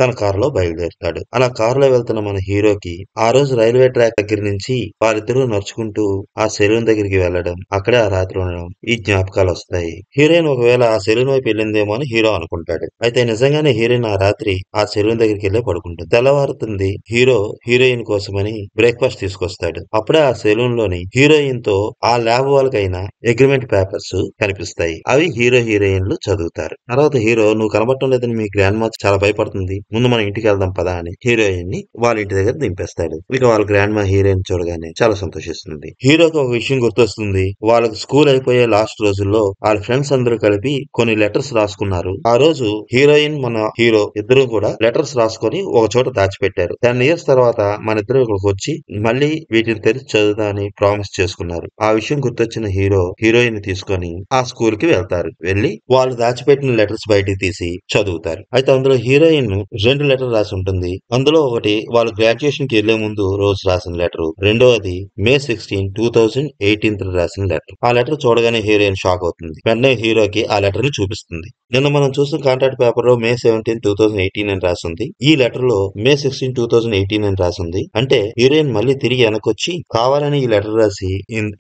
తన కారులో బయలుదేరుతాడు. అలా కారులో వెళ్తున్న మన హీరోకి ఆ రోజు రైల్వే ట్రాక్ దగ్గర నుంచి వాళ్ళిద్దరూ నడుచుకుంటూ ఆ సెలూన్ దగ్గరికి వెళ్ళడం, అక్కడే ఆ రాత్రి ఉండడం, ఈ జ్ఞాపకాలు వస్తాయి. హీరోయిన్ ఒకవేళ ఆ సెలూన్ వైపు వెళ్ళిందేమో అని హీరో అనుకుంటాడు. అయితే నిజంగానే హీరోయిన్ ఆ రాత్రి ఆ సెలూన్ దగ్గరికి వెళ్ళే పడుకుంటుంది. తెల్లవారుతుంది. హీరో హీరోయిన్ కోసమని బ్రేక్ఫాస్ట్ తీసుకొస్తాడు. అప్పుడే ఆ సెలూన్ లోని హీరోయిన్ తో ఆ ల్యాబ్ వాళ్ళకైన అగ్రిమెంట్ పేపర్స్ కనిపిస్తాయి. అవి హీరో హీరోయిన్లు చదువుతారు. తర్వాత హీరో నువ్వు కనబడటం లేదని మీ గ్రాండ్ మా చాలా భయపడుతుంది. ముందు మనం ఇంటికి వెళ్దాం పదా అని హీరోయిన్ ని వాళ్ళ ఇంటి దగ్గర దింపేస్తాడు. ఇక వాళ్ళ గ్రాండ్ మా హీరోయిన్ చూడగానే చాలా సంతోషిస్తుంది. హీరోకి ఒక విషయం గుర్తొస్తుంది. వాళ్ళకి స్కూల్ అయిపోయే లాస్ట్ రోజుల్లో వాళ్ళ ఫ్రెండ్స్ అందరూ కలిపి కొన్ని లెటర్స్ రాసుకున్నారు. ఆ రోజు హీరోయిన్ మన హీరో ఇద్దరు కూడా లెటర్స్ రాసుకొని ఒక చోట దాచిపెట్టారు. 10 ఇయర్స్ తర్వాత మన ఇద్దరు ఇక్కడికి వచ్చి మళ్ళీ వీటిని తెరిచి చదువుతా అని ప్రామిస్ చేసుకున్నారు. ఆ విషయం గుర్తొచ్చిన హీరో హీరోయిన్ తీసుకొని ఆ స్కూల్ కి వెళ్తారు. వెళ్లి వాళ్ళు దాచిపెట్టిన లెటర్స్ బయటికి తీసి చదువుతారు. అయితే అందులో హీరోయిన్ 2 లెటర్ రాసి ఉంటుంది. అందులో ఒకటి వాళ్ళు గ్రాడ్యుయేషన్ కి వెళ్లే ముందు రోజు రాసిన లెటర్, రెండవది May 16, 2018 రాసిన లెటర్. ఆ లెటర్ చూడగానే హీరోయిన్ షాక్ అవుతుంది. వెంటనే హీరోకి ఆ లెటర్ ని చూపిస్తుంది. నిన్న మనం చూసిన కాంటాక్ట్ పేపర్ లో May 17, 2018 అని రాసింది. ఈ లెటర్ లో May 16, 2018 అని రాసింది. అంటే హీరోయిన్ మళ్ళీ తిరిగి వెనకొచ్చి కావాలని ఈ లెటర్ రాసి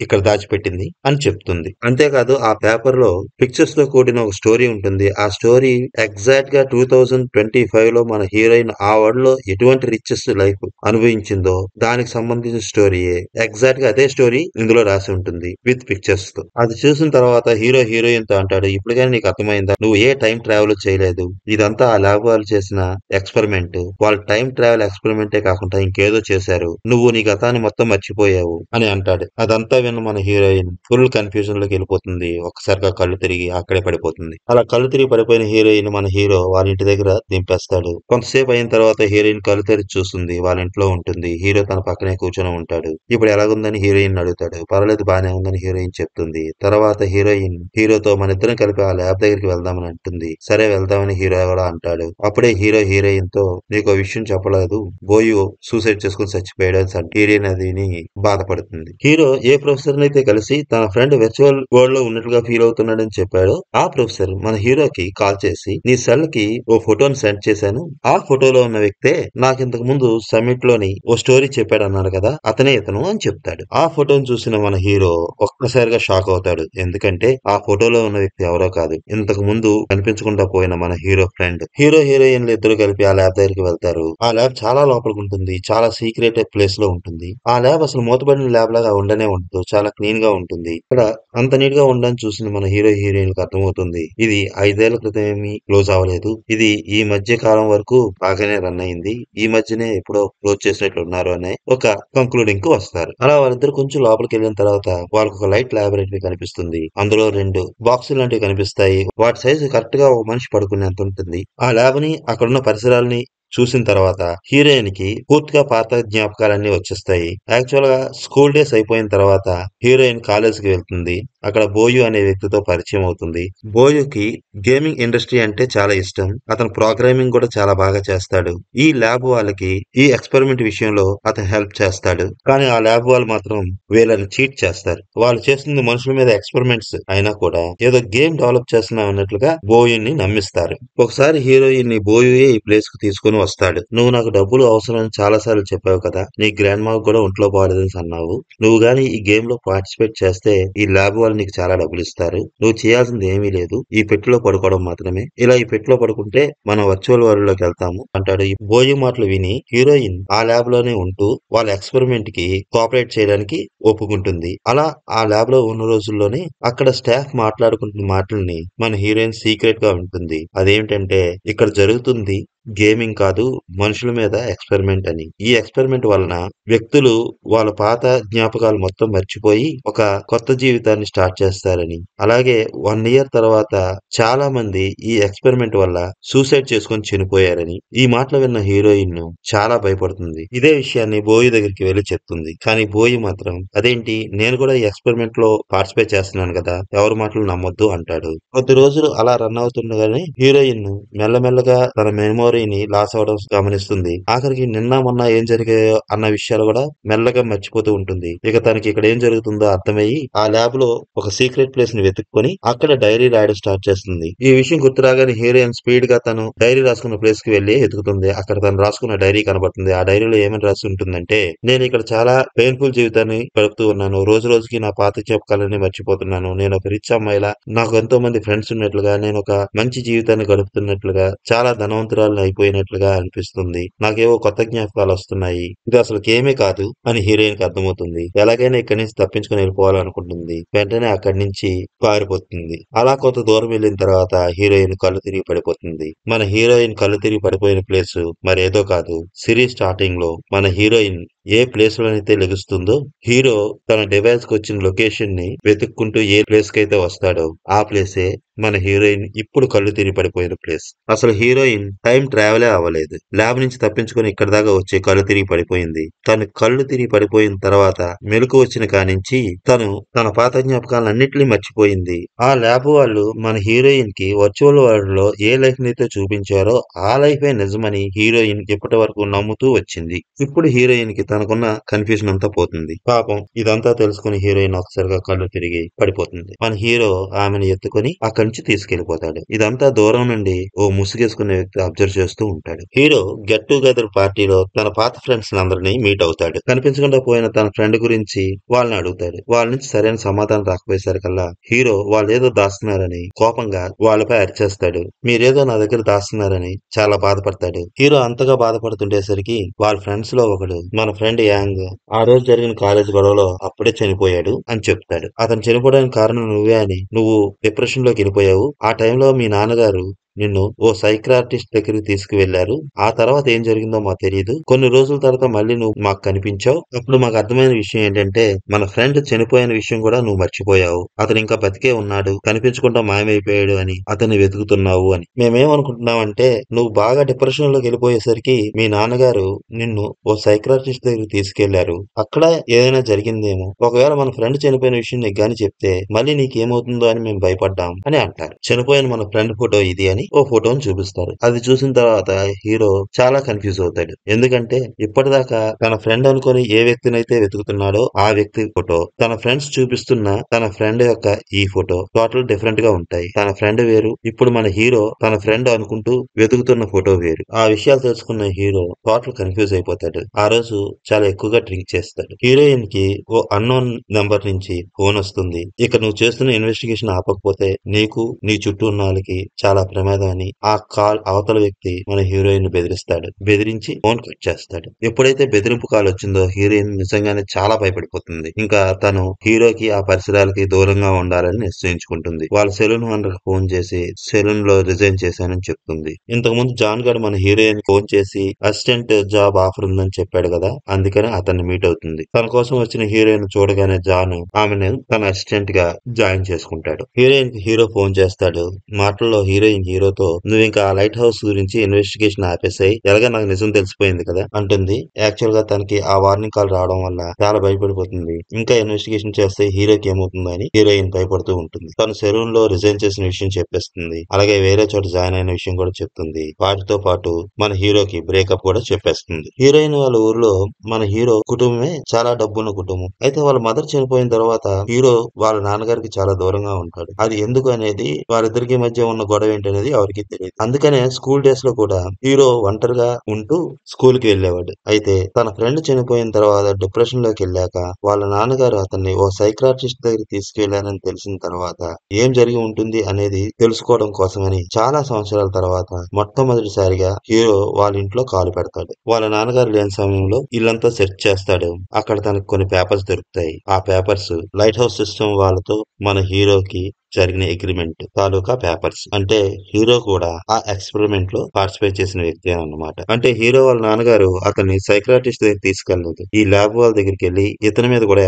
ఇక్కడ దాచిపెట్టింది అని చెప్తుంది. అంతేకాదు ఆ పేపర్ లో పిక్చర్స్ తో కూడిన ఒక స్టోరీ ఉంటుంది. ఆ స్టోరీ ఎగ్జాక్ట్ గా 2025 లో మన హీరోయిన్ ఆ వరల్డ్ లో ఎటువంటి రిచెస్ట్ లైఫ్ అనుభవించిందో దానికి సంబంధించిన స్టోరీయే. ఎగ్జాక్ట్ గా అదే స్టోరీ ఇందులో రాసి ఉంటుంది విత్ పిక్చర్స్ తో. అది చూసిన తర్వాత హీరో హీరోయిన్ తో అంటాడు, ఇప్పటికైనా నీకు అర్థమైందా, నువ్వు ఏ టైం ట్రావెల్ చేయలేదు, ఇదంతా ఆ ల్యాబ్ వాళ్ళు చేసిన ఎక్స్పెరిమెంట్. వాళ్ళు టైం ట్రావెల్ ఎక్స్పెరిమెంటే కాకుండా ఇంకేదో చేశారు, నువ్వు నీ గతాన్ని మొత్తం మర్చిపోయావు అని అంటాడు. అదంతా విన్న మన హీరోయిన్ ఫుల్ కన్ఫ్యూజన్ లోకి వెళ్ళిపోతుంది. ఒక్కసారిగా కళ్ళు తిరిగి అక్కడే పడిపోతుంది. అలా కళ్ళు తిరిగి పడిపోయిన హీరోయిన్ మన హీరో వాళ్ళ ఇంటి దగ్గర దింపేస్తాడు. కొంతసేపు అయిన తర్వాత హీరోయిన్ కళ్ళు తెరిచి చూస్తుంది. వాళ్ళ ఇంట్లో ఉంటుంది. హీరో తన పక్కనే కూర్చొని ఉంటాడు. ఇప్పుడు ఎలాగుందని హీరోయిన్ అడుగుతాడు. పర్వాలేదు బానే ఉందని హీరోయిన్ చెప్తుంది. తర్వాత హీరోయిన్ హీరోతో మన ఇద్దరం కలిపి ఆ ల్యాబ్ దగ్గరికి వెళ్దామని అంటుంది. సరే వెళ్దామని హీరో కూడా అంటాడు. అప్పుడే హీరో హీరోయిన్ తో నీకు విషయం చెప్పలేదు, బోయు సూసైడ్ చేసుకుని చచ్చిపోయాడు అని హీరోయిన్ అదిని బాధపడుతుంది. హీరో ఏ ప్రొఫెసర్ అయితే కలిసి తన ఫ్రెండ్ వర్చువల్ వరల్డ్ లో ఉన్నట్లుగా ఫీల్ అవుతున్నాడని చెప్పాడో ఆ ప్రొఫెసర్ మన హీరోకి కాల్ చేసి నీ సెల్ కి ఓ ఫోటోని సెండ్ చేశాను, ఆ ఫోటోలో ఉన్న వ్యక్తే నాకు ఇంతకు ముందు సమ్మిట్ లోని ఓ స్టోరీ చెప్పాడు అన్నాడు కదా, అతనే ఇతను అని చెప్తాడు. ఆ ఫోటోని చూసిన మన హీరో ఒక్కసారిగా షాక్ అవుతాడు. ఎందుకంటే ఆ ఫోటోలో ఉన్న వ్యక్తి ఎవరో కాదు, ఇంతకు ముందు కనిపించకుండా పోయిన మన హీరో ఫ్రెండ్. హీరో హీరోయిన్లు ఇద్దరు కలిపి ఆ ల్యాబ్ దగ్గరికి వెళ్తారు. ఆ ల్యాబ్ చాలా లోపలికి ఉంటుంది. చాలా సీక్రెట్ ప్లేస్ లో ఉంటుంది. ఆ ల్యాబ్ అసలు మూతపడిన ల్యాబ్ లాగా ఉండనే ఉండదు. చాలా క్లీన్ గా ఉంటుంది. ఇక్కడ అంత నీట్ గా ఉండని చూసిన మన హీరో హీరోయిన్ కి అర్థమవుతుంది ఇది 5 ఏళ్ల క్రితం ఏమీ క్లోజ్ అవ్వలేదు, ఇది ఈ మధ్య కాలం వరకు బాగానే రన్ అయింది, ఈ మధ్యనే ఎప్పుడో క్లోజ్ చేసినట్లు ఉన్నారు అనే ఒక కంక్లూడింగ్ కు వస్తారు. అలా వాళ్ళిద్దరు కొంచెం లోపలికి వెళ్ళిన తర్వాత వాళ్ళకి ఒక లైట్ ల్యాబొరేటరీ కనిపిస్తుంది. అందులో 2 బాక్సులు లాంటివి కనిపిస్తాయి. వాటి సైజు కరెక్ట్ గా ఒక మనిషి పడుకునేంత ఉంటుంది. ఆ ల్యాబ్ ని అక్కడున్న పరిసరాలని చూసిన తర్వాత హీరోయిన్ కి పూర్తిగా పాత జ్ఞాపకాలన్నీ వచ్చేస్తాయి. యాక్చువల్ గా స్కూల్ డేస్ అయిపోయిన తర్వాత హీరోయిన్ కాలేజ్ కి వెళ్తుంది. అక్కడ బోయు అనే వ్యక్తితో పరిచయం అవుతుంది. బోయుకి గేమింగ్ ఇండస్ట్రీ అంటే చాలా ఇష్టం. అతను ప్రోగ్రామింగ్ కూడా చాలా బాగా చేస్తాడు. ఈ ల్యాబ్ వాళ్ళకి ఈ ఎక్స్పెరిమెంట్ విషయంలో అతను హెల్ప్ చేస్తాడు. కానీ ఆ ల్యాబ్ వాళ్ళు మాత్రం వీళ్ళని చీట్ చేస్తారు. వాళ్ళు చేస్తుంది మనుషుల మీద ఎక్స్పెరిమెంట్స్ అయినా కూడా ఏదో గేమ్ డెవలప్ చేస్తున్నాం అన్నట్లుగా బోయుని నమ్మిస్తారు. ఒకసారి హీరోయిన్ ని బోయుయే ఈ ప్లేస్ కు తీసుకుని వస్తాడు. నువ్వు నాకు డబ్బులు అవసరం అని చాలా సార్లు చెప్పావు కదా, నీ గ్రాండ్ మా కూడా ఒంట్లో బాగాలేదని అన్నావు, నువ్వు గాని ఈ గేమ్ లో పార్టిసిపేట్ చేస్తే ఈ ల్యాబ్ వాళ్ళు నీకు చాలా డబ్బులు ఇస్తారు, నువ్వు చేయాల్సింది ఏమీ లేదు, ఈ పెట్టిలో పడుకోవడం మాత్రమే, ఇలా ఈ పెట్టిలో పడుకుంటే మనం వర్చువల్ వరల్డ్ లోకి వెళ్తాము అంటాడు. ఈ బోయు మాటలు విని హీరోయిన్ ఆ ల్యాబ్ లోనే ఉంటూ వాళ్ళ ఎక్స్పెరిమెంట్ కి కోఆపరేట్ చేయడానికి ఒప్పుకుంటుంది. అలా ఆ ల్యాబ్ లో ఉన్న రోజుల్లోనే అక్కడ స్టాఫ్ మాట్లాడుకుంటున్న మాటల్ని మన హీరోయిన్ సీక్రెట్ గా ఉంటుంది. అదేమిటంటే ఇక్కడ జరుగుతుంది గేమింగ్ కాదు, మనుషుల మీద ఎక్స్పెరిమెంట్ అని. ఈ ఎక్స్పెరిమెంట్ వలన వ్యక్తులు వాళ్ళ పాత జ్ఞాపకాలు మొత్తం మర్చిపోయి ఒక కొత్త జీవితాన్ని స్టార్ట్ చేస్తారని, అలాగే 1 ఇయర్ తర్వాత చాలా మంది ఈ ఎక్స్పెరిమెంట్ వల్ల సూసైడ్ చేసుకొని చనిపోయారని. ఈ మాటలు విన్న హీరోయిన్ చాలా భయపడుతుంది. ఇదే విషయాన్ని బోయి దగ్గరికి వెళ్లి చెప్తుంది. కానీ బోయి మాత్రం అదేంటి, నేను కూడా ఈ ఎక్స్పెరిమెంట్ లో పార్టిసిపేట్ చేస్తున్నాను కదా, ఎవరి మాటలు నమ్మొద్దు అంటాడు. కొద్ది రోజులు అలా రన్ అవుతుండగానే హీరోయిన్ మెల్లమెల్లగా తన మెమోరీ మెమరీని లాస్ అవడం గమనిస్తుంది. ఆఖరికి నిన్న మొన్న ఏం జరిగాయో అన్న విషయాలు కూడా మెల్లగా మర్చిపోతూ ఉంటుంది. ఇక తనకి ఇక్కడ ఏం జరుగుతుందో అర్థమయ్యి ఆ ల్యాబ్ లో ఒక సీక్రెట్ ప్లేస్ ని వెతుక్కొని అక్కడ డైరీ రాయడం స్టార్ట్ చేస్తుంది. ఈ విషయం గుర్తు రాగానే హీరోయిన్ స్పీడ్ గా తను డైరీ రాసుకున్న ప్లేస్ కి వెళ్లి ఎతుకుతుంది. అక్కడ తను రాసుకున్న డైరీ కనబడుతుంది. ఆ డైరీలో ఏమని రాసి ఉంటుందంటే, నేను ఇక్కడ చాలా పెయిన్ఫుల్ జీవితాన్ని గడుపుతూ ఉన్నాను. రోజు రోజుకి నా పాత జ్ఞాపకాలన్నీ మర్చిపోతున్నాను. నేను ఒక రిచ్ అమ్మాయిలా, నాకు ఎంతో మంది ఫ్రెండ్స్ ఉన్నట్లుగా, నేను ఒక మంచి జీవితాన్ని గడుపుతున్నట్లుగా, చాలా ధనవంతురాలను అయిపోయినట్లుగా అనిపిస్తుంది. నాకేవో కొత్త జ్ఞాపకాలు వస్తున్నాయి. ఇది అసలు ఏమీ కాదు అని హీరోయిన్ కి అర్థమవుతుంది. ఎలాగైనా ఇక్కడి నుంచి తప్పించుకుని వెళ్ళిపోవాలనుకుంటుంది. వెంటనే అక్కడి నుంచి పారిపోతుంది. అలా కొంత దూరం వెళ్ళిన తర్వాత హీరోయిన్ కళ్ళు తిరిగి పడిపోతుంది. మన హీరోయిన్ కళ్ళు తిరిగి పడిపోయిన ప్లేస్ మరేదో కాదు, సిరీస్ స్టార్టింగ్ లో మన హీరోయిన్ ఏ ప్లేస్ లోనైతే లెగుస్తుందో, హీరో తన డివైస్ కి వచ్చిన లొకేషన్ ని వెతుక్కుంటూ ఏ ప్లేస్ కి అయితే వస్తాడో ఆ ప్లేసే మన హీరోయిన్ ఇప్పుడు కళ్ళు తిరిగి పడిపోయిన ప్లేస్. అసలు హీరోయిన్ టైం ట్రావెలే అవ్వలేదు. ల్యాబ్ నుంచి తప్పించుకొని ఇక్కడ దాకా వచ్చి కళ్ళు తిరిగి పడిపోయింది. తను కళ్ళు తిరిగి పడిపోయిన తర్వాత మెలకు వచ్చిన కానించి తను తన పాత జ్ఞాపకాలన్నింటినీ మర్చిపోయింది. ఆ ల్యాబ్ వాళ్ళు మన హీరోయిన్ కి వర్చువల్ వరల్డ్ లో ఏ లైఫ్ నైతే చూపించారో ఆ లైఫే నిజమని హీరోయిన్ ఇప్పటి వరకు నమ్ముతూ వచ్చింది. ఇప్పుడు హీరోయిన్ కి తనకున్న కన్ఫ్యూజన్ అంతా పోతుంది. పాపం ఇదంతా తెలుసుకుని హీరోయిన్ ఒకసారిగా కళ్ళు తిరిగి పడిపోతుంది. మన హీరో ఆమెను ఎత్తుకొని అక్కడి నుంచి తీసుకెళ్లిపోతాడు. ఇదంతా దూరం నుండి ఓ ముసుగేసుకునే వ్యక్తి అబ్జర్వ్ చేస్తూ ఉంటాడు. హీరో గెట్ టుగెదర్ పార్టీలో తన పాత ఫ్రెండ్స్ అందరినీ మీట్ అవుతాడు. కనిపించకుండా పోయిన తన ఫ్రెండ్ గురించి వాళ్ళని అడుగుతాడు. వాళ్ళ నుంచి సరైన సమాధానం రాకపోయేసరికల్లా హీరో వాళ్ళేదో దాస్తున్నారని కోపంగా వాళ్ళపై అరిచేస్తాడు. మీరేదో నా దగ్గర దాస్తున్నారని చాలా బాధపడతాడు. హీరో అంతగా బాధపడుతుండేసరికి వాళ్ళ ఫ్రెండ్స్ లో ఒకడు, మన ఫ్రెండ్ యాంగ్ ఆ రోజు జరిగిన కాలేజ్ గొడవలో అప్పుడే చనిపోయాడు అని చెప్తాడు. అతను చనిపోవడానికి కారణం నువ్వే అని, నువ్వు డిప్రెషన్ లోకి వెళ్ళిపోయావు. ఆ టైంలో మీ నాన్నగారు నిన్ను ఓ సైక్రాటిస్ట్ దగ్గరికి తీసుకువెళ్లారు. ఆ తర్వాత ఏం జరిగిందో మాకు తెలియదు. కొన్ని రోజుల తర్వాత మళ్ళీ నువ్వు మాకు కనిపించావు. అప్పుడు మాకు అర్థమైన విషయం ఏంటంటే, మన ఫ్రెండ్ చనిపోయిన విషయం కూడా నువ్వు మర్చిపోయావు. అతను ఇంకా బతికే ఉన్నాడు, కనిపించకుండా మాయమైపోయాడు అని అతన్ని వెతుకుతున్నావు అని. మేమేమనుకుంటున్నామంటే, నువ్వు బాగా డిప్రెషన్ లోకి వెళ్ళిపోయేసరికి మీ నాన్నగారు నిన్ను ఓ సైక్రాటిస్ట్ దగ్గరికి తీసుకెళ్లారు. అక్కడ ఏదైనా జరిగిందేమో. ఒకవేళ మన ఫ్రెండ్ చనిపోయిన విషయం నీకు గాని చెప్తే మళ్ళీ నీకేమవుతుందో అని మేము భయపడ్డాం అని అంటారు. చనిపోయిన మన ఫ్రెండ్ ఫోటో ఇది అని ఓ ఫోటోని చూపిస్తారు. అది చూసిన తర్వాత హీరో చాలా కన్ఫ్యూజ్ అవుతాడు. ఎందుకంటే ఇప్పటిదాకా తన ఫ్రెండ్ అనుకుని ఏ వ్యక్తినైతే వెతుకుతున్నాడో ఆ వ్యక్తి ఫోటో, తన ఫ్రెండ్స్ చూపిస్తున్న తన ఫ్రెండ్ యొక్క ఈ ఫోటో టోటల్ డిఫరెంట్ గా ఉంటాయి. తన ఫ్రెండ్ వేరు, ఇప్పుడు మన హీరో తన ఫ్రెండ్ అనుకుంటూ వెతుకుతున్న ఫోటో వేరు. ఆ విషయాలు తెలుసుకున్న హీరో టోటల్ కన్ఫ్యూజ్ అయిపోతాడు. ఆ రోజు చాలా ఎక్కువగా డ్రింక్ చేస్తాడు. హీరోయిన్ కి ఓ అన్నోన్ నెంబర్ నుంచి ఫోన్ వస్తుంది. ఇక నువ్వు చేస్తున్న ఇన్వెస్టిగేషన్ ఆపకపోతే నీకు నీ చుట్టూ ఉన్న వాళ్ళకి చాలా ప్రమాదం అని ఆ కాల్ అవతల వ్యక్తి మన హీరోయిన్ బెదిరిస్తాడు. బెదిరించి ఫోన్ కట్ చేస్తాడు. ఎప్పుడైతే బెదిరింపు కాల్ వచ్చిందో హీరోయిన్ నిజంగానే చాలా భయపడిపోతుంది. ఇంకా తను హీరోకి ఆ పరిసరాలకి దూరంగా ఉండాలని నిశ్చయించుకుంటుంది. వాళ్ళ సెలూన్ ఓనర్ ఫోన్ చేసి సెలూన్ లో రిజైన్ చేశానని చెప్తుంది. ఇంతకు ముందు జాన్ గడ్ మన హీరోయిన్ ఫోన్ చేసి అసిస్టెంట్ జాబ్ ఆఫర్ ఉందని చెప్పాడు కదా, అందుకని అతన్ని మీట్ అవుతుంది. తన కోసం వచ్చిన హీరోయిన్ చూడగానే జాన్ ఆమెను తన అసిస్టెంట్ గా జాయిన్ చేసుకుంటాడు. హీరోయిన్ కి హీరో ఫోన్ చేస్తాడు. మాటల్లో హీరోయిన్ హీరోతో, నువ్వు ఇంకా ఆ లైట్ హౌస్ గురించి ఇన్వెస్టిగేషన్ ఆపేసాయి, ఎలాగ నాకు నిజం తెలిసిపోయింది కదా అంటుంది. యాక్చువల్ గా తనకి ఆ వార్నింగ్ కాల్ రావడం వల్ల చాలా భయపడిపోతుంది. ఇంకా ఇన్వెస్టిగేషన్ చేస్తే హీరోకి ఏమవుతుందో అని హీరోయిన్ భయపడుతూ ఉంటుంది. తను సెలూన్ లో రిజైన్ చేసిన విషయం చెప్పేస్తుంది. అలాగే వేరే చోట జాయిన్ అయిన విషయం కూడా చెప్తుంది. వాటితో పాటు మన హీరోకి బ్రేకప్ కూడా చెప్పేస్తుంది. హీరోయిన్ వాళ్ళ ఊర్లో మన హీరో కుటుంబమే చాలా డబ్బున్న కుటుంబం. అయితే వాళ్ళ మదర్ చనిపోయిన తర్వాత హీరో వాళ్ళ నాన్నగారికి చాలా దూరంగా ఉంటాడు. అది ఎందుకు అనేది, వాళ్ళిద్దరికి మధ్య ఉన్న గొడవ ఏంటనేది ఎవరికి తెలియదు. అందుకనే స్కూల్ డేస్ లో కూడా హీరో ఒంటరిగా ఉంటూ స్కూల్ కి వెళ్ళేవాడు. అయితే తన ఫ్రెండ్ చనిపోయిన తర్వాత డిప్రెషన్ లోకి వెళ్ళాక వాళ్ళ నాన్నగారు అతన్ని ఓ సైక్రాటిస్ట్ దగ్గరికి తీసుకెళ్లారని తెలిసిన తర్వాత ఏం జరిగి ఉంటుంది అనేది తెలుసుకోవడం కోసమని చాలా సంవత్సరాల తర్వాత మొట్టమొదటిసారిగా హీరో వాళ్ళ ఇంట్లో కాలు పెడతాడు. వాళ్ళ నాన్నగారు లేని సమయంలో ఇల్లంతా సెర్చ్ చేస్తాడు. అక్కడ తనకు కొన్ని పేపర్స్ దొరుకుతాయి. ఆ పేపర్స్ లైట్ హౌస్ సిస్టమ్ వాళ్ళతో మన హీరోకి జరిగిన అగ్రిమెంట్ తాలూకా పేపర్స్. అంటే హీరో కూడా ఆ ఎక్స్పెరిమెంట్ లో పార్టిసిపేట్ చేసిన వ్యక్తి అన్నమాట. అంటే హీరో వాళ్ళ నాన్నగారు అతన్ని సైక్రాటిస్ట్ దగ్గర తీసుకెళ్లలేదు. ఈ ల్యాబ్ వాళ్ళ దగ్గరికి వెళ్లి ఇతని మీద కూడా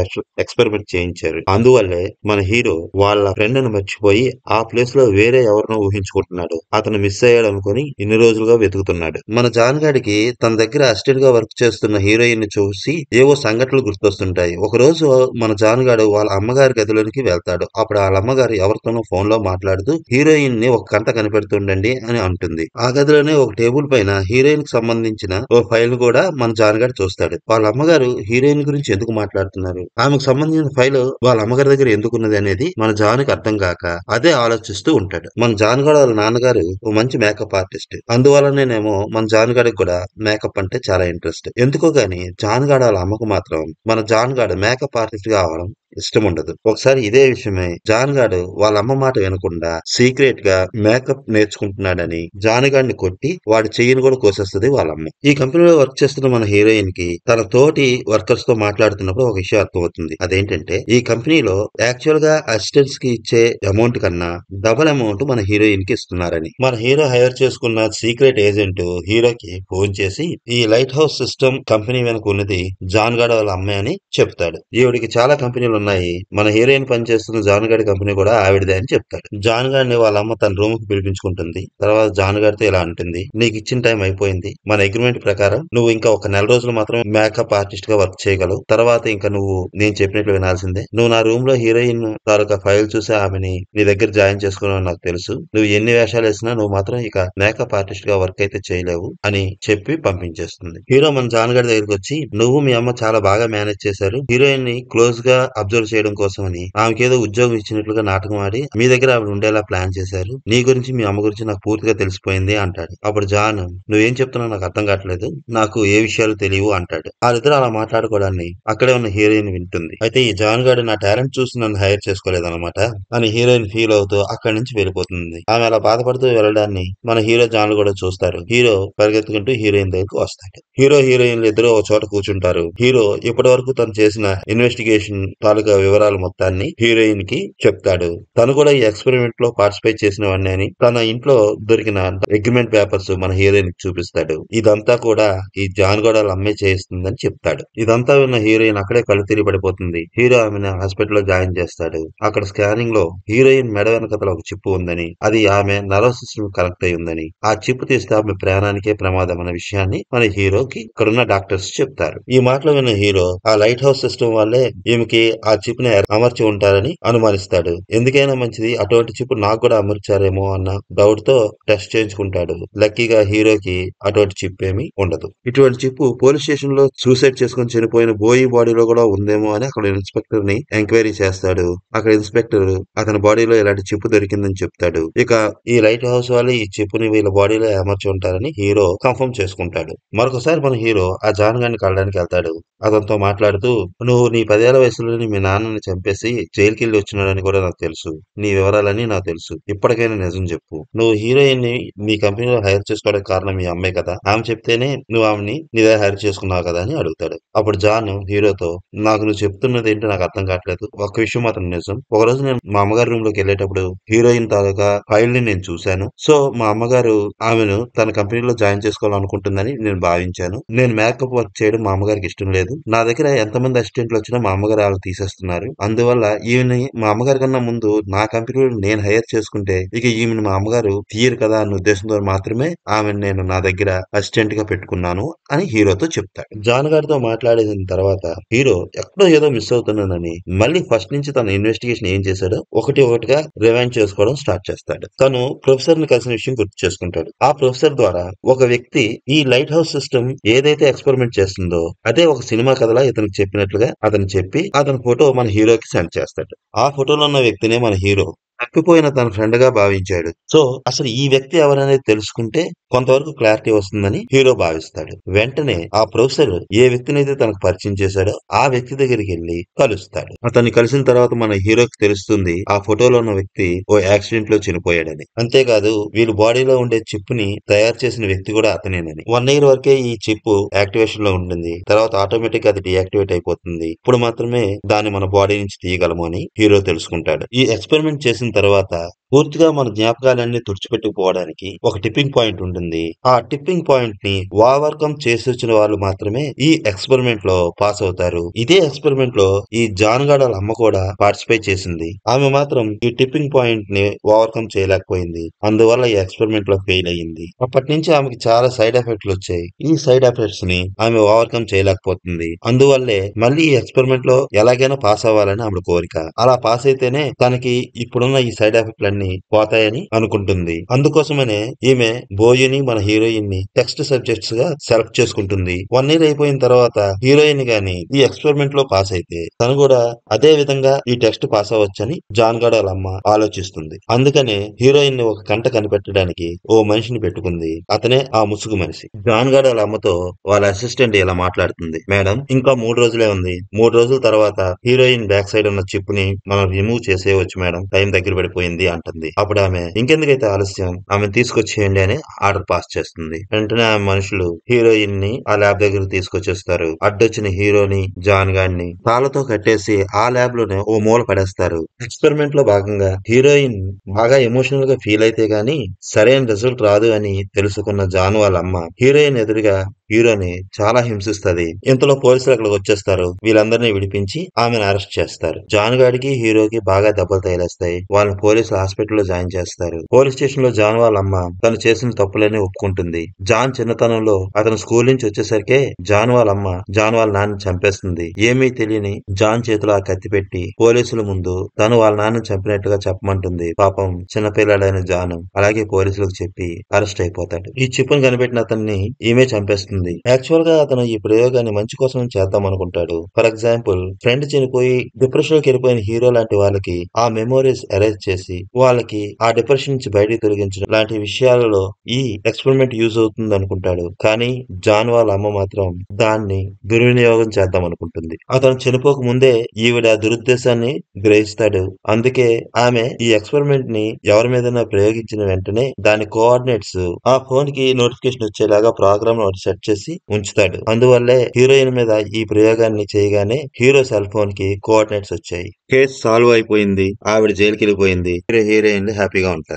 ఎక్స్పెరిమెంట్ చేయించారు. అందువల్లే మన హీరో వాళ్ళ ఫ్రెండ్ ను మర్చిపోయి ఆ ప్లేస్ లో వేరే ఎవరినో ఊహించుకుంటున్నాడు. అతను మిస్ అయ్యాడు అనుకుని ఇన్ని రోజులుగా వెతుకుతున్నాడు. మన జాన్ గాడికి తన దగ్గర అసిస్టెంట్ గా వర్క్ చేస్తున్న హీరోయిన్ ని చూసి ఏవో సంఘటనలు గుర్తొస్తుంటాయి. ఒక రోజు మన జాన్ గాడు వాళ్ళ అమ్మగారి గదిలోనికి వెళ్తాడు. అప్పుడు వాళ్ళ అమ్మగారు ఎవరితో ఎవరితోనో ఫోన్ లో మాట్లాడుతూ హీరోయిన్ ని ఒక కంట కనిపెడుతుండండి అని అంటుంది. ఆ గదిలోనే ఒక టేబుల్ పైన హీరోయిన్ కి సంబంధించిన ఓ ఫైల్ కూడా మన జాన్ గాడు చూస్తాడు. వాళ్ళ అమ్మగారు హీరోయిన్ గురించి ఎందుకు మాట్లాడుతున్నారు, ఆమెకు సంబంధించిన ఫైల్ వాళ్ళ అమ్మగారి దగ్గర ఎందుకున్నది అనేది మన జాన్కి అర్థం కాక అదే ఆలోచిస్తూ ఉంటాడు. మన జాన్ గడ వాళ్ళ నాన్నగారు ఓ మంచి మేకప్ ఆర్టిస్ట్. అందువల్లనేనేమో మన జాన్ గడికి కూడా మేకప్ అంటే చాలా ఇంట్రెస్ట్. ఎందుకో గాని జాన్ గడ వాళ్ళ అమ్మకు మాత్రం మన జాన్ గడ మేకప్ ఆర్టిస్ట్ కావడం ఇష్టం ఉండదు. ఒకసారి ఇదే విషయమై జాన్ గాడు వాళ్ళ అమ్మ మాట వినకుండా సీక్రెట్ గా మేకప్ నేర్చుకుంటున్నాడని జాన్ గాడిని కొట్టి వాడి చెయ్యిని కూడా కోసేస్తుంది వాళ్ళ అమ్మ. ఈ కంపెనీలో వర్క్ చేస్తున్న మన హీరోయిన్ కి తన తోటి వర్కర్స్ తో మాట్లాడుతున్నప్పుడు ఒక విషయం అర్థమవుతుంది. అదేంటంటే ఈ కంపెనీలో యాక్చువల్ గా అసిస్టెంట్స్ కి ఇచ్చే అమౌంట్ కన్నా డబల్ అమౌంట్ మన హీరోయిన్ కి ఇస్తున్నారని మన హీరో హైర్ చేసుకున్న సీక్రెట్ ఏజెంట్ హీరోకి ఫోన్ చేసి ఈ లైట్ హౌస్ సిస్టమ్ కంపెనీ వెనక ఉన్నది జాన్ గాడ్ వాళ్ళ అమ్మాయి అని చెప్తాడు. ఈవిడికి చాలా కంపెనీలు ఉన్నాయి, మన హీరోయిన్ పనిచేస్తున్న జాన్ గాడి కంపెనీ కూడా ఆవిడదే అని చెప్తాడు. జాన్ గాడిని వాళ్ళ అమ్మ తన రూమ్ కి పిలిపించుకుంటుంది. తర్వాత జాన్ గాడితో ఇలా అంటుంది, నీకు ఇచ్చిన టైం అయిపోయింది, మన అగ్రిమెంట్ ప్రకారం నువ్వు ఇంకా ఒక నెల రోజులు మాత్రం మేకప్ ఆర్టిస్ట్ గా వర్క్ చేయగలవు, తర్వాత ఇంకా నువ్వు నేను చెప్పినట్లు వినాల్సిందే. నువ్వు నా రూమ్ లో హీరోయిన్ తాలూకా ఫైల్ చూసి ఆమెని నీ దగ్గర జాయిన్ చేసుకున్నావు నాకు తెలుసు, నువ్వు ఎన్ని వేషాలు వేసినా నువ్వు మాత్రం ఇక మేకప్ ఆర్టిస్ట్ గా వర్క్ అయితే చేయలేవు అని చెప్పి పంపించేస్తుంది. హీరో మన జాన్ గారి దగ్గరికి వచ్చి, నువ్వు మీ అమ్మ చాలా బాగా మేనేజ్ చేశారు, హీరోయిన్ ని క్లోజ్ గా అబ్జర్వ్ చేయడం కోసమని ఆమెకి ఏదో ఉద్యోగం ఇచ్చినట్లుగా నాటకం ఆడి మీ దగ్గర ఆవిడ ఉండేలా ప్లాన్ చేశారు, నీ గురించి మీ అమ్మ గురించి నాకు పూర్తిగా తెలిసిపోయింది అంటాడు. అప్పుడు జాన్, నువ్వేం చెప్తున్నావు నాకు అర్థం కావట్లేదు, నాకు ఏ విషయాలు తెలియవు అంటాడు. వాళ్ళిద్దరు అలా మాట్లాడుకోవడాన్ని అక్కడే ఉన్న హీరోయిన్ వింటుంది. అయితే ఈ జాన్ గాడు నా టాలెంట్ చూసి నన్ను హైర్ చేసుకోలేదన్నమాట అని హీరోయిన్ ఫీల్ అవుతూ అక్కడి నుంచి వెళ్ళిపోతుంది. ఆమె అలా బాధపడుతూ వెళ్ళడాన్ని మన హీరో జాన్ కూడా చూస్తారు. హీరో పరిగెత్తుకుంటూ హీరోయిన్ దగ్గరకు వస్తాడు. హీరో హీరోయిన్లు ఇద్దరు ఒక చోట కూర్చుంటారు. హీరో ఇప్పటి వరకు తను చేసిన ఇన్వెస్టిగేషన్ తాలూకా వివరాలు మొత్తాన్ని హీరోయిన్ కి చెప్తాడు. తను కూడా ఈ ఎక్స్పెరిమెంట్ లో పార్టిసిపేట్ చేసిన వాడిని అని తన ఇంట్లో దొరికిన అగ్రిమెంట్ పేపర్స్ మన హీరోయిన్ కి చూపిస్తాడు. ఇదంతా కూడా ఈ జాన్ గోడ అమ్మే చేస్తుందని చెప్తాడు. ఇదంతా విన్న హీరోయిన్ అక్కడే కళ్ళు తిరిగి పడిపోతుంది. హీరో ఆమెను హాస్పిటల్ లో జాయిన్ చేస్తాడు. అక్కడ స్కానింగ్ లో హీరోయిన్ మెడ వెనకతల ఒక చిప్పు ఉందని, అది ఆమె నర్వస్ సిస్టమ్ కనెక్ట్ అయి ఉందని, ఆ చిప్పు తీస్తే ఆమె ప్రాణానికే ప్రమాదం అనే విషయాన్ని మన హీరోకి ఇక్కడున్న డాక్టర్స్ చెప్తారు. ఈ మాటలు విన్న హీరో ఆ లైట్ హౌస్ సిస్టమ్ వాళ్ళే ఈమెకి ఆ చిప్ ని అమర్చి ఉంటారని అనుమానిస్తాడు. ఎందుకైనా మంచిది అటువంటి చిప్ నాకు కూడా అమర్చారేమో అన్న డౌట్ తో టెస్ట్ చేయించుకుంటాడు. లక్కీగా హీరోకి అటువంటి చిప్ ఏమీ ఉండదు. ఇటువంటి చిప్ పోలీస్ స్టేషన్ లో సూసైడ్ చేసుకుని చనిపోయిన బోయి బాడీలో కూడా ఉందేమో అని అక్కడ ఇన్స్పెక్టర్ ని ఎంక్వైరీ చేస్తాడు. అక్కడ ఇన్స్పెక్టర్ అతని బాడీలో ఇలాంటి చిప్ దొరికిందని చెప్తాడు. ఇక ఈ లైట్ హౌస్ వాళ్ళు ఈ చిప్ ని వీళ్ళ బాడీలో అమర్చి ఉంటారని హీరో కన్ఫర్మ్ చేసుకుంటాడు. మరొకసారి మన హీరో ఆ జాన్ గారిని కలడానికి వెళ్తాడు. అతనితో మాట్లాడుతూ, నువ్వు నీ 10 ఏళ్ల వయసులోని మీ నాన్నని చంపేసి జైలుకి వెళ్ళి వచ్చినాడని కూడా నాకు తెలుసు, నీ వివరాలని నాకు తెలుసు, ఇప్పటికైనా నిజం చెప్పు, నువ్వు హీరోయిన్ ని నీ కంపెనీలో హైర్ చేసుకోవడానికి కారణం మీ అమ్మే కదా, ఆమె చెప్తేనే నువ్వు ఆమెని నీ దగ్గర హైర్ చేసుకున్నావు కదా అని అడుగుతాడు. అప్పుడు జాన్ హీరోతో, నాకు నువ్వు చెప్తున్నది ఏంటో నాకు అర్థం కావట్లేదు, ఒక విషయం మాత్రం నిజం, ఒక రోజు నేను మా అమ్మగారి రూమ్ లోకి వెళ్ళేటప్పుడు హీరోయిన్ తాలూకా ఫైల్ ని నేను చూశాను. సో మా అమ్మగారు ఆమెను తన కంపెనీలో జాయిన్ చేసుకోవాలనుకుంటుందని నేను భావించాను. నేను మేకప్ వర్క్ చేయడం మా అమ్మగారికి ఇష్టం లేదు, నా దగ్గర ఎంతమంది అసిస్టెంట్లు వచ్చినా మా అమ్మగారు వాళ్ళు తీసేస్తున్నారు, అందువల్ల ఈమెని మా అమ్మగారి కన్నా ముందు నా కంపెనీలో నేను హైర్ చేసుకుంటే ఇక ఈమెను మా అమ్మగారు తీయరు కదా అన్న ఉద్దేశంతో మాత్రమే ఆమెను నేను నా దగ్గర అసిస్టెంట్ గా పెట్టుకున్నాను అని హీరోతో చెప్తాడు. జాన్ గారితో మాట్లాడిన తర్వాత హీరో ఎక్కడో ఏదో మిస్ అవుతున్నానని మళ్ళీ ఫస్ట్ నుంచి తన ఇన్వెస్టిగేషన్ ఏం చేశాడో ఒకటి ఒకటిగా రివైండ్ చేసుకోవడం స్టార్ట్ చేస్తాడు. తను ప్రొఫెసర్ ని కలిసిన విషయం గుర్తు చేసుకుంటాడు. ఆ ప్రొఫెసర్ ద్వారా ఒక వ్యక్తి ఈ లైట్ హౌస్ సిస్టమ్ ఏదైతే ఎక్స్పెరిమెంట్ చేస్తుందో అదే ఒక సినిమా కథలా ఇతనికి చెప్పినట్లుగా అతను చెప్పి అతని ఫోటో మన హీరోకి సెండ్ చేస్తాడు. ఆ ఫోటోలో ఉన్న వ్యక్తినే మన హీరో తప్పిపోయిన తన ఫ్రెండ్ గా భావించాడు. సో అసలు ఈ వ్యక్తి ఎవరనేది తెలుసుకుంటే కొంతవరకు క్లారిటీ వస్తుందని హీరో భావిస్తాడు. వెంటనే ఆ ప్రొఫెసర్ ఏ వ్యక్తినైతే తనకు పరిచయం చేశాడో ఆ వ్యక్తి దగ్గరికి వెళ్లి కలుస్తాడు. అతన్ని కలిసిన తర్వాత మన హీరోకి తెలుస్తుంది ఆ ఫోటోలో ఉన్న వ్యక్తి ఓ యాక్సిడెంట్ లో చనిపోయాడని. అంతేకాదు వీళ్ళ బాడీలో ఉండే చిప్ ని తయారు చేసిన వ్యక్తి కూడా అతనేనని. 1 ఇయర్ వరకే ఈ చిప్ యాక్టివేషన్ లో ఉంటుంది, తర్వాత ఆటోమేటిక్ గా అది డియాక్టివేట్ అయిపోతుంది, ఇప్పుడు మాత్రమే దాన్ని మన బాడీ నుంచి తీయగలము అని హీరో తెలుసుకుంటాడు. ఈ ఎక్స్పెరిమెంట్ చేసిన తర్వాత పూర్తిగా మన జ్ఞాపకాలన్నీ తుడిచిపెట్టుకుపోవడానికి ఒక టిప్పింగ్ పాయింట్ ఉంటుంది. ఆ టిప్పింగ్ పాయింట్ ని ఓవర్కమ్ చేసొచ్చిన వాళ్ళు మాత్రమే ఈ ఎక్స్పెరిమెంట్ లో పాస్ అవుతారు. ఇదే ఎక్స్పెరిమెంట్ లో ఈ జాన్ గాడ్ వాళ్ళ అమ్మ కూడా పార్టిసిపేట్ చేసింది. ఆమె మాత్రం ఈ టిప్పింగ్ పాయింట్ ని ఓవర్కమ్ చేయలేకపోయింది. అందువల్ల ఈ ఎక్స్పెరిమెంట్ లో ఫెయిల్ అయ్యింది. అప్పటి నుంచి ఆమెకి చాలా సైడ్ ఎఫెక్ట్లు వచ్చాయి. ఈ సైడ్ ఎఫెక్ట్స్ ని ఆమె ఓవర్కమ్ చేయలేకపోతుంది. అందువల్లే మళ్ళీ ఈ ఎక్స్పెరిమెంట్ లో ఎలాగైనా పాస్ అవ్వాలని ఆమె కోరిక. అలా పాస్ అయితేనే తనకి ఇప్పుడున్న ఈ సైడ్ ఎఫెక్ట్లన్నీ పోతాయని అనుకుంటుంది. అందుకోసమనే ఈమె బోయిని మన హీరోయిన్ ని టెక్స్ట్ సబ్జెక్ట్స్ గా సెలెక్ట్ చేసుకుంటుంది. 1 ఇయర్ అయిపోయిన తర్వాత హీరోయిన్ గాని ఈ ఎక్స్పెరిమెంట్ లో పాస్ అయితే తను కూడా అదే విధంగా ఈ టెక్స్ట్ పాస్ అవ్వచ్చని జాన్ గాడ్ వాళ్ళ అమ్మ ఆలోచిస్తుంది. అందుకనే హీరోయిన్ ని ఒక కంట కనిపెట్టడానికి ఓ మనిషిని పెట్టుకుంది. అతనే ఆ ముసుగు మనిషి. జాన్ గాడ్ వాళ్ళ అమ్మతో వాళ్ళ అసిస్టెంట్ ఇలా మాట్లాడుతుంది. మేడం, ఇంకా 3 రోజులే ఉంది. 3 రోజుల తర్వాత హీరోయిన్ బ్యాక్ సైడ్ ఉన్న చిప్ ని మనం రిమూవ్ చేసేయవచ్చు మేడం. టైం దగ్గర పడిపోయింది అంటుంది. అప్పుడు ఆమె ఇంకెందుకైతే ఆలస్యం, ఆమెను తీసుకొచ్చేయండి అని ఆర్డర్ పాస్ చేస్తుంది. వెంటనే ఆమె మనుషులు హీరోయిన్ ని ఆ ల్యాబ్ దగ్గరకు తీసుకొచ్చేస్తారు. అడ్డొచ్చిన హీరోని జాన్ గాడిని తాళ్లతో కట్టేసి ఆ ల్యాబ్ లోనే ఓ మూల పడేస్తారు. ఎక్స్పెరిమెంట్ లో భాగంగా హీరోయిన్ బాగా ఎమోషనల్ గా ఫీల్ అయితే గాని సరైన రిజల్ట్ రాదు అని తెలుసుకున్న జాన్ వాళ్ళ అమ్మ హీరోయిన్ ఎదురుగా హీరోని చాలా హింసిస్తది. ఇంతలో పోలీసులు అక్కడికి వచ్చేస్తారు. వీళ్ళందరినీ విడిపించి ఆమెను అరెస్ట్ చేస్తారు. జాన్ గాడికి హీరోకి బాగా దెబ్బలు తగిలేస్తాయి. వాళ్ళని పోలీసులు హాస్పిటల్లో జాయిన్ చేస్తారు. పోలీస్ స్టేషన్ లో జాన్ వాళ్ళ అమ్మ తను చేసిన తప్పులన్నీ ఒప్పుకుంటుంది. జాన్ చిన్నతనంలో అతను స్కూల్ నుంచి వచ్చేసరికి జాన్ వాళ్ళ అమ్మ జాన్ వాళ్ళ నాన్న చంపేస్తుంది. ఏమీ తెలియని జాన్ చేతిలో ఆ కత్తి పెట్టి పోలీసుల ముందు తను వాళ్ళ నాన్న చంపినట్టుగా చెప్పమంటుంది. పాపం చిన్నపిల్లాడైన జాను అలాగే పోలీసులకు చెప్పి అరెస్ట్ అయిపోతాడు. ఈ చిప్పును కనిపెట్టిన అతన్ని ఈమె చంపేస్తుంది. యాక్చువల్ గా అతను ఈ ప్రయోగాన్ని మంచి కోసం చేద్దాం అనుకుంటాడు. ఫర్ ఎగ్జాంపుల్, ఫ్రెండ్ చనిపోయి డిప్రెషన్ లోకి వెళ్ళిపోయిన హీరో లాంటి వాళ్ళకి ఆ మెమోరీస్ ఎరేజ్ చేసి వాళ్ళకి ఆ డిప్రెషన్ నుంచి బయటికి తొలగించడం లాంటి విషయాలలో ఈ ఎక్స్పెరిమెంట్ యూజ్ అవుతుంది అనుకుంటాడు. కానీ జాన్ వాళ్ళ అమ్మ మాత్రం దాన్ని దుర్వినియోగం చేద్దాం అనుకుంటుంది. అతను చనిపోక ముందే ఈవిడ దురుద్దేశాన్ని గ్రహిస్తాడు. అందుకే ఆమె ఈ ఎక్స్పెరిమెంట్ ని ఎవరి మీదైనా ప్రయోగించిన వెంటనే దాని కోఆర్డినేట్స్ ఆ ఫోన్ కి నోటిఫికేషన్ వచ్చేలాగా ప్రోగ్రామ్ ఒకటి సెట్ చేసి ఉంచుతాడు. అందువల్లే హీరోయిన్ మీద ఈ ప్రయోగాన్ని చేయగానే హీరో సెల్ ఫోన్ కి కోఆర్డినేట్స్ వచ్చాయి. కేసు సాల్వ్ అయిపోయింది. ఆవిడ జైలుకి వెళ్ళిపోయింది. హీరోయిన్లు హ్యాపీగా ఉంటారు.